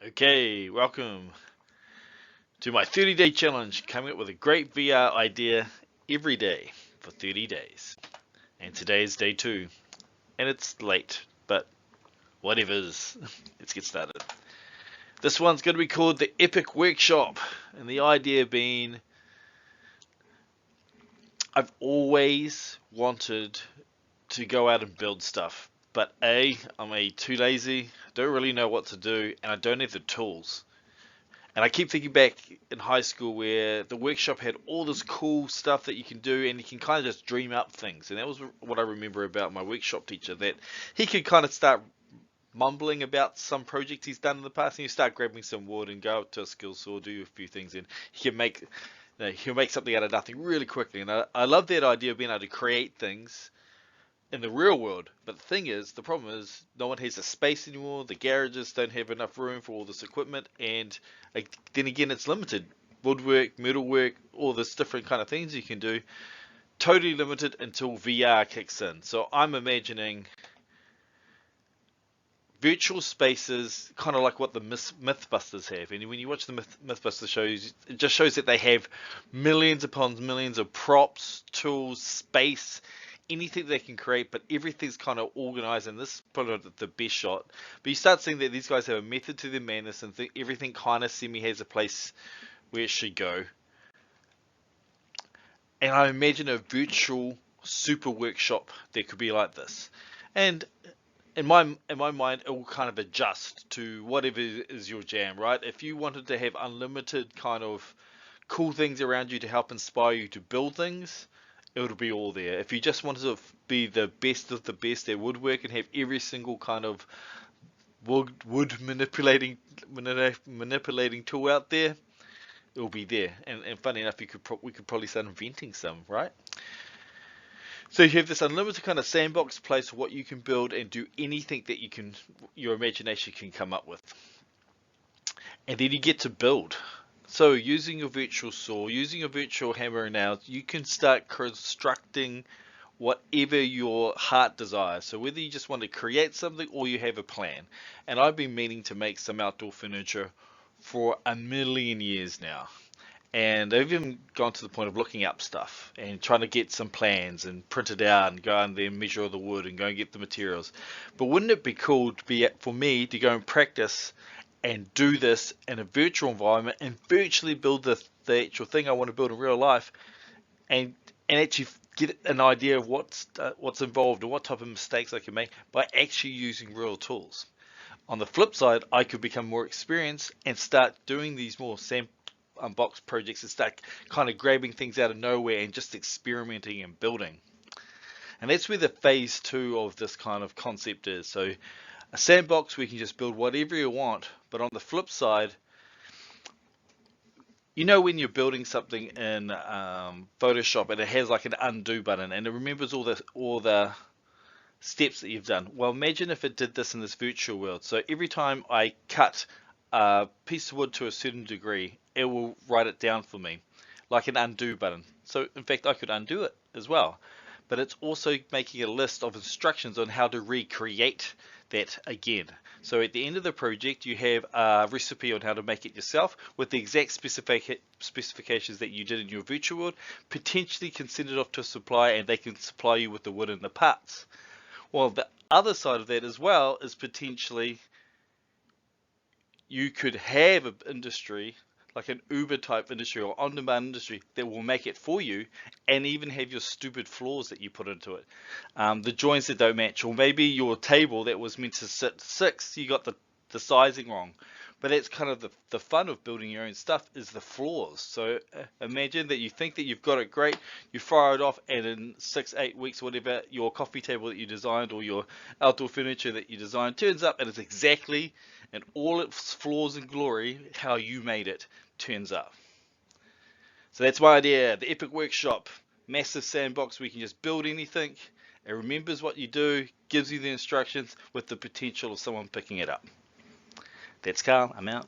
Okay, welcome to my 30-day challenge, coming up with a great VR idea every day for 30 days. And today is day 2, and it's late, but whatever's. Let's get started. This one's going to be called the Epic Workshop, and the idea being I've always wanted to go out and build stuff, but I'm too lazy, don't really know what to do, and I don't have the tools. And I keep thinking back in high school where the workshop had all this cool stuff that you can do, and you can kind of just dream up things. And that was what I remember about my workshop teacher, that he could kind of start mumbling about some project he's done in the past, and you start grabbing some wood and go up to a skill saw, do a few things, and he can make, he'll make something out of nothing really quickly. And I love that idea of being able to create things in the real world. But the thing is, the problem is, no one has the space anymore. The garages don't have enough room for all this equipment, and then again, it's limited. Woodwork, metalwork, all this different kind of things you can do, totally limited until VR kicks in. So I'm imagining virtual spaces, kind of like what the Mythbusters have. And when you watch the Mythbusters shows, it just shows that they have millions upon millions of props, tools, space, anything they can create, but everything's kind of organized, and this is probably not the best shot. But you start seeing that these guys have a method to their madness, and everything kind of semi has a place where it should go. And I imagine a virtual super workshop that could be like this. And in my mind, it will kind of adjust to whatever is your jam, right? If you wanted to have unlimited kind of cool things around you to help inspire you to build things, it would be all there. If you just wanted to be the best of the best at woodwork and have every single kind of wood manipulating tool out there, it will be there. And funny enough, we could probably start inventing some, right? So you have this unlimited kind of sandbox place where what you can build and do anything that your imagination can come up with. And then you get to build. So using your virtual saw, using your virtual hammer and nails, you can start constructing whatever your heart desires. So whether you just want to create something or you have a plan. And I've been meaning to make some outdoor furniture for a million years now. And I've even gone to the point of looking up stuff and trying to get some plans and print it out and go and then measure all the wood and go and get the materials. But wouldn't it be cool to be for me to go and practice and do this in a virtual environment and virtually build the actual thing I want to build in real life, and actually get an idea of what's involved and what type of mistakes I can make by actually using real tools. On the flip side, I could become more experienced and start doing these more box projects and start kind of grabbing things out of nowhere and just experimenting and building. And that's where the phase 2 of this kind of concept is. So a sandbox where you can just build whatever you want, but on the flip side, you know when you're building something in Photoshop and it has like an undo button and it remembers all the steps that you've done. Well, imagine if it did this in this virtual world. So every time I cut a piece of wood to a certain degree, it will write it down for me, like an undo button. So in fact, I could undo it as well. But it's also making a list of instructions on how to recreate that again. So at the end of the project, you have a recipe on how to make it yourself with the exact specifications that you did in your virtual world. Potentially can send it off to a supplier and they can supply you with the wood and the parts. Well, the other side of that as well is potentially you could have an industry like an Uber type industry or on-demand industry that will make it for you, and even have your stupid flaws that you put into it, the joints that don't match, or maybe your table that was meant to sit 6, you got the sizing wrong. But that's kind of the fun of building your own stuff, is the flaws. So imagine that you think that you've got it great, you fire it off, and in 6-8 weeks, whatever, your coffee table that you designed or your outdoor furniture that you designed turns up and it's exactly, and all its flaws and glory, how you made it turns up. So that's my idea, the Epic Workshop. Massive sandbox where you can just build anything. It remembers what you do, gives you the instructions with the potential of someone picking it up. That's Carl, I'm out.